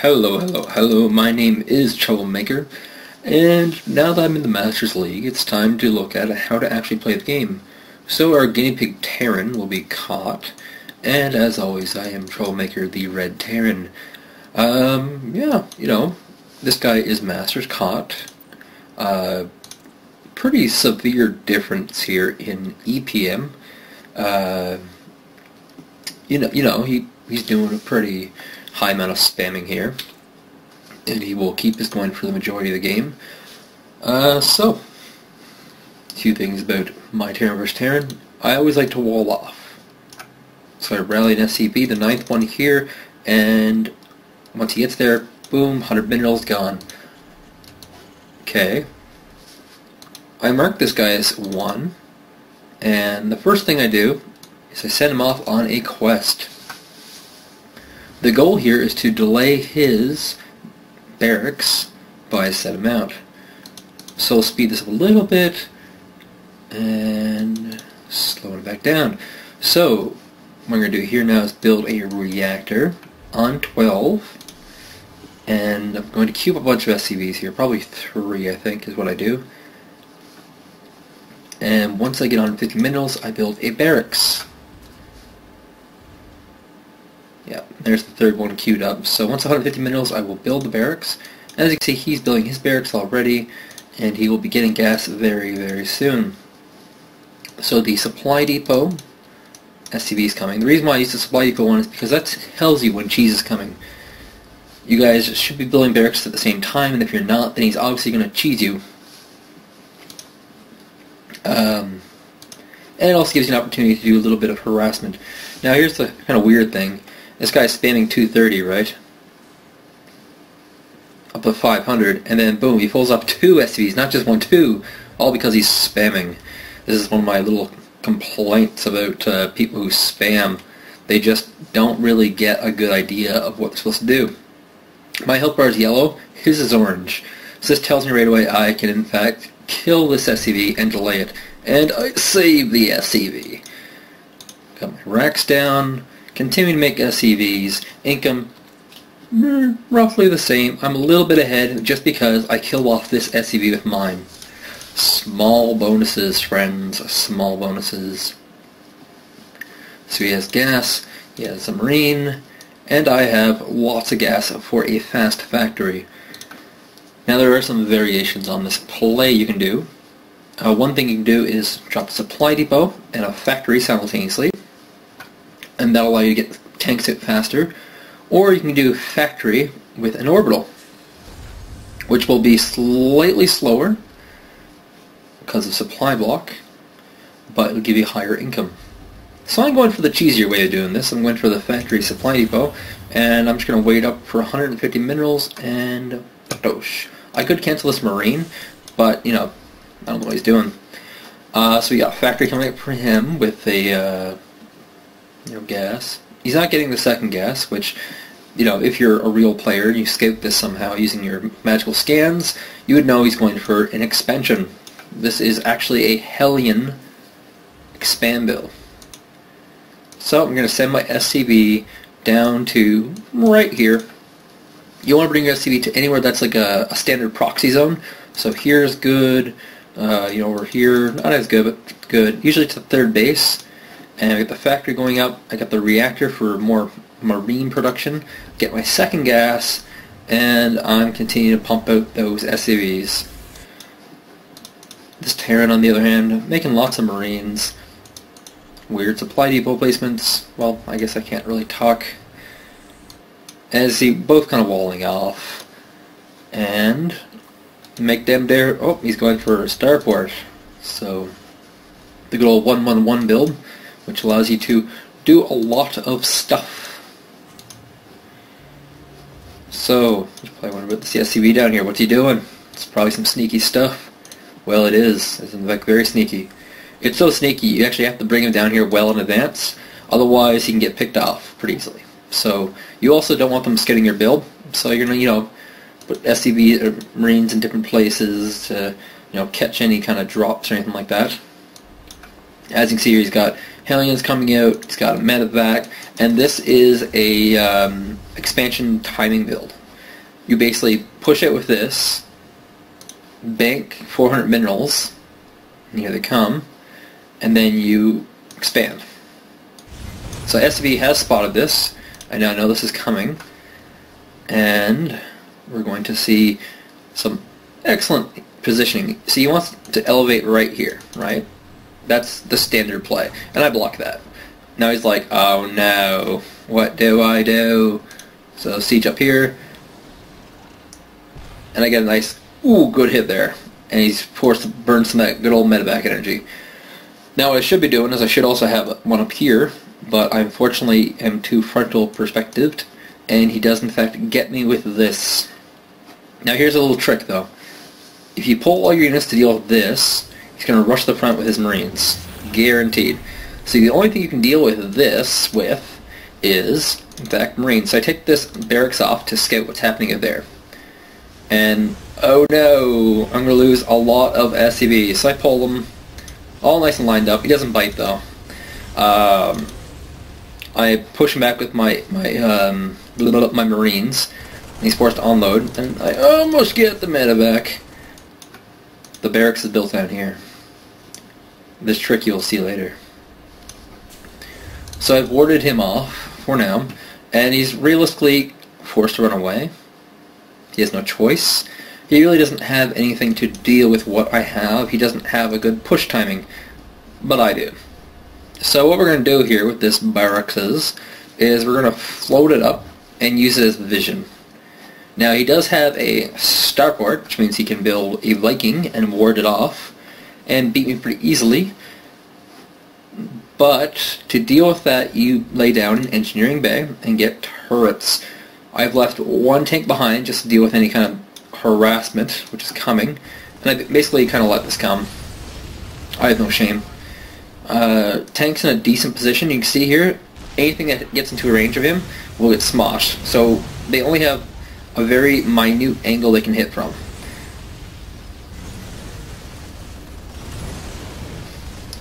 Hello, my name is Troublemaker, and now that I'm in the Masters League, it's time to look at how to actually play the game. So our guinea pig Terran will be caught, and as always, I am Troublemaker, the Red Terran. This guy is Masters caught. Pretty severe difference here in EPM. He's doing a pretty high amount of spamming here, and he will keep his going for the majority of the game. So, two things about my Terran versus Terran. I always like to wall off. So I rally an SCP, the 9th one here, and once he gets there, boom, 100 minerals gone. Okay. I mark this guy as 1, and the first thing I do is I send him off on a quest. The goal here is to delay his barracks by a set amount. So I'll speed this up a little bit and slow it back down. So what I'm going to do here now is build a reactor on 12, and I'm going to cube a bunch of SCVs here, probably 3 I think is what I do. And once I get on 50 minerals, I build a barracks. Yeah, there's the third one queued up. So once 150 minerals, I will build the barracks. As you can see, he's building his barracks already, and he will be getting gas very, very soon. So the supply depot SCV is coming. The reason why I use the supply depot one is because that tells you when cheese is coming. You guys should be building barracks at the same time, and if you're not, then he's obviously going to cheese you. And it also gives you an opportunity to do a little bit of harassment. Now here's the kind of weird thing. This guy's spamming 230, right? Up to 500, and then boom, he pulls up 2 SCVs, not just 1, 2, all because he's spamming. This is one of my little complaints about people who spam. They just don't really get a good idea of what they're supposed to do. My health bar is yellow, his is orange. So this tells me right away I can in fact kill this SCV and delay it. And I save the SCV. Got my racks down, continue to make SCVs, income roughly the same. I'm a little bit ahead just because I kill off this SCV with mine. Small bonuses, friends, small bonuses. So he has gas, he has a marine, and I have lots of gas for a fast factory. Now there are some variations on this play you can do. One thing you can do is drop a supply depot and a factory simultaneously, and that'll allow you to get tanks out faster. Or you can do factory with an orbital, which will be slightly slower because of supply block, but it'll give you higher income. So I'm going for the cheesier way of doing this. I'm going for the factory supply depot, and I'm just going to wait up for 150 minerals and patosh. I could cancel this marine, but I don't know what he's doing. So we got factory coming up for him with a gas. He's not getting the second gas, which, if you're a real player and you scout this somehow using your magical scans, you would know he's going for an expansion. This is actually a Hellion expand build. So I'm going to send my SCV down to right here. You want to bring your SCV to anywhere that's like a standard proxy zone. So here's good. Over here, not as good, but good. Usually to the 3rd base. And I got the factory going up. I got the reactor for more marine production. Get my second gas, and I'm continuing to pump out those SCVs. This Terran, on the other hand, making lots of marines. Weird supply depot placements. Well, I guess I can't really talk. As you see, both kind of walling off. And make them there. Oh, he's going for a starport. So the good old 1-1-1 build, which allows you to do a lot of stuff. So, you probably wonder about the SCV down here. What's he doing? It's probably some sneaky stuff. Well, it is. It's in fact very sneaky. It's so sneaky you actually have to bring him down here well in advance. Otherwise, he can get picked off pretty easily. So, you also don't want them skidding your build. So you're going to, put SCV or Marines in different places to, catch any kind of drops or anything like that. As you can see here, he's got Hellions coming out, he's got a medevac, and this is a expansion timing build. you basically push it with this, bank 400 minerals, and here they come, and then you expand. So SCV has spotted this. I now know this is coming, and we're going to see some excellent positioning. So he wants to elevate right here, right? That's the standard play, and I block that. Now he's like, oh no, what do I do? So siege up here, and I get a nice, good hit there, and he's forced to burn some of that good old medevac energy. Now what I should be doing is I should also have one up here, but I unfortunately am too frontal perspectived, and he does in fact get me with this. Now here's a little trick though. If you pull all your units to deal with this, he's going to rush the front with his Marines. Guaranteed. So the only thing you can deal with this with is, in fact, Marines. So I take this barracks off to scout what's happening there. And, oh no, I'm going to lose a lot of SCV. So I pull them all nice and lined up. He doesn't bite though. I push him back with my Marines. He's forced to unload, and I almost get the medevac. The barracks is built down here. This trick you'll see later. So I've warded him off for now, and he's realistically forced to run away. He has no choice. He really doesn't have anything to deal with what I have. He doesn't have a good push timing, but I do. So what we're going to do here with this barracks is we're going to float it up and use it as vision. Now he does have a starport, which means he can build a Viking and ward it off and beat me pretty easily. But to deal with that, you lay down an engineering bay and get turrets. I've left one tank behind just to deal with any kind of harassment which is coming, and I basically kind of let this come. I have no shame. Tank's in a decent position. You can see here, anything that gets into a range of him will get smoshed. So they only have a very minute angle they can hit from.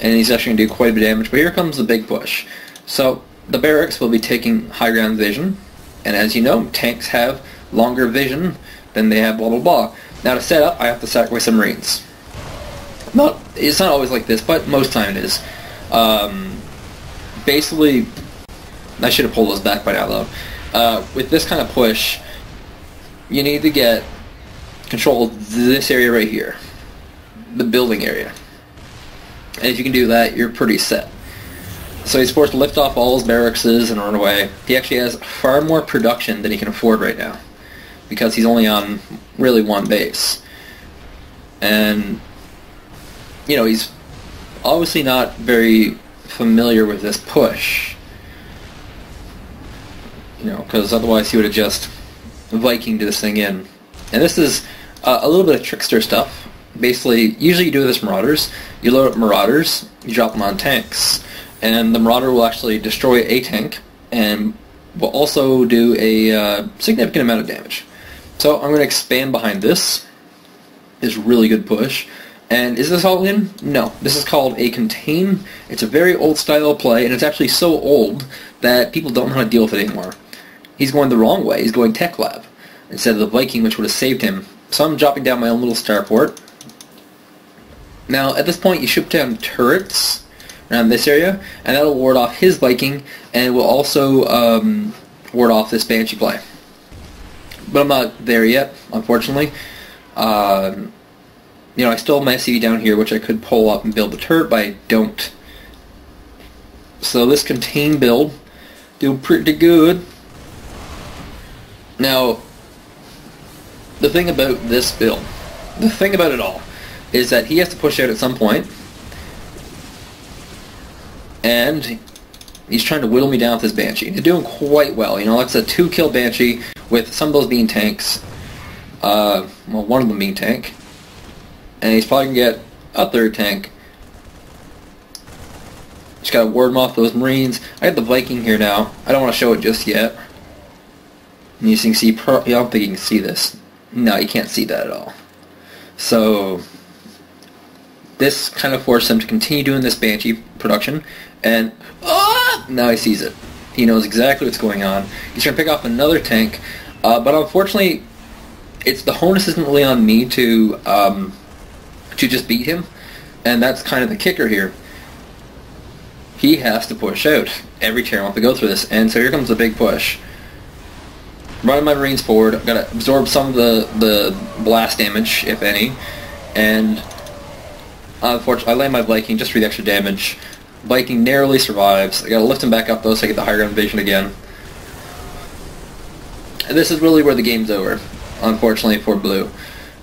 And he's actually going to do quite a bit of damage, but here comes the big push. So the barracks will be taking high ground vision, and as you know, tanks have longer vision than they have blah blah blah. Now to set up, I have to sacrifice some Marines. It's not always like this, but most time it is. Basically, I should have pulled those back by now though. With this kind of push, you need to get control of this area right here, the building area. And if you can do that, you're pretty set. So he's forced to lift off all his barracks and run away. He actually has far more production than he can afford right now, because he's only on really one base. And, you know, he's obviously not very familiar with this push. You know, because otherwise he would have just Vikinged this thing in. And this is a little bit of trickster stuff. Basically, usually you do this Marauders. You load up Marauders, you drop them on tanks, and the Marauder will actually destroy a tank and will also do a significant amount of damage. So I'm going to expand behind this. It's really good push. And is this all in? No. This is called a contain. It's a very old style play, and it's actually so old that people don't know how to deal with it anymore. He's going the wrong way. He's going Tech Lab instead of the Viking, which would have saved him. So I'm dropping down my own little starport. Now, at this point, you should put down turrets around this area, and that'll ward off his Viking, and will also ward off this Banshee play. But I'm not there yet, unfortunately. You know, I still have my SCV down here, which I could pull up and build the turret, but I don't. So this contain build, do pretty good. Now, the thing about this build, the thing about it all, is that he has to push out at some point, and he's trying to whittle me down with his Banshee. He's doing quite well. You know, that's a 2-kill Banshee, with some of those being tanks. Well, one of them being tank. And he's probably going to get a 3rd tank. Just got to ward him off those Marines. I have the Viking here now. I don't want to show it just yet. And you can see, I don't think you can see this. No, you can't see that at all. So this kind of forced him to continue doing this Banshee production, and now he sees it. He knows exactly what's going on. He's trying to pick off another tank, but unfortunately it's the onus isn't really on me to just beat him, and that's kind of the kicker here. He has to push out. Every chair wants to go through this, and so here comes the big push. Running my Marines forward, I'm going to absorb some of the blast damage, if any, and unfortunately I land my Viking just for the extra damage. Viking narrowly survives. I got to lift him back up though so I get the high ground invasion again. And this is really where the game's over, unfortunately for blue.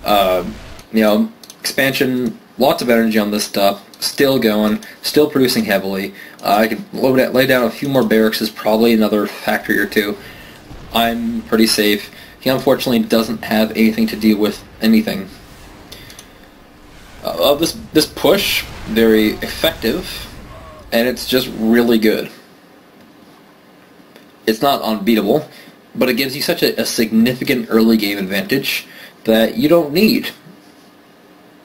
You know, expansion, lots of energy on this stuff, still going, still producing heavily. I could lay down a few more barracks, probably another factory or two. I'm pretty safe. He unfortunately doesn't have anything to deal with anything. This push, very effective, and it's just really good. It's not unbeatable, but it gives you such a significant early game advantage that you don't need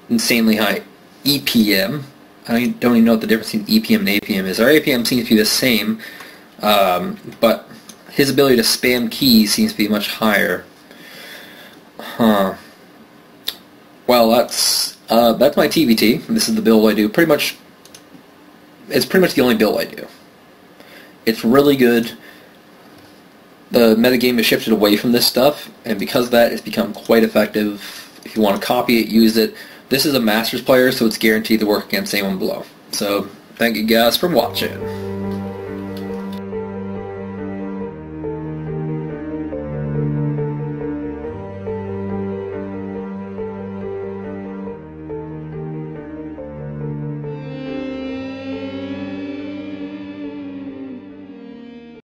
insanely high EPM. I don't even know what the difference between EPM and APM is. Our APM seems to be the same, but his ability to spam keys seems to be much higher. Huh. Well, that's my TvT. This is the build I do. It's pretty much the only build I do. It's really good. The metagame has shifted away from this stuff, and because of that, it's become quite effective. If you want to copy it, use it. This is a Masters player, so it's guaranteed to work against anyone below. So, thank you guys for watching.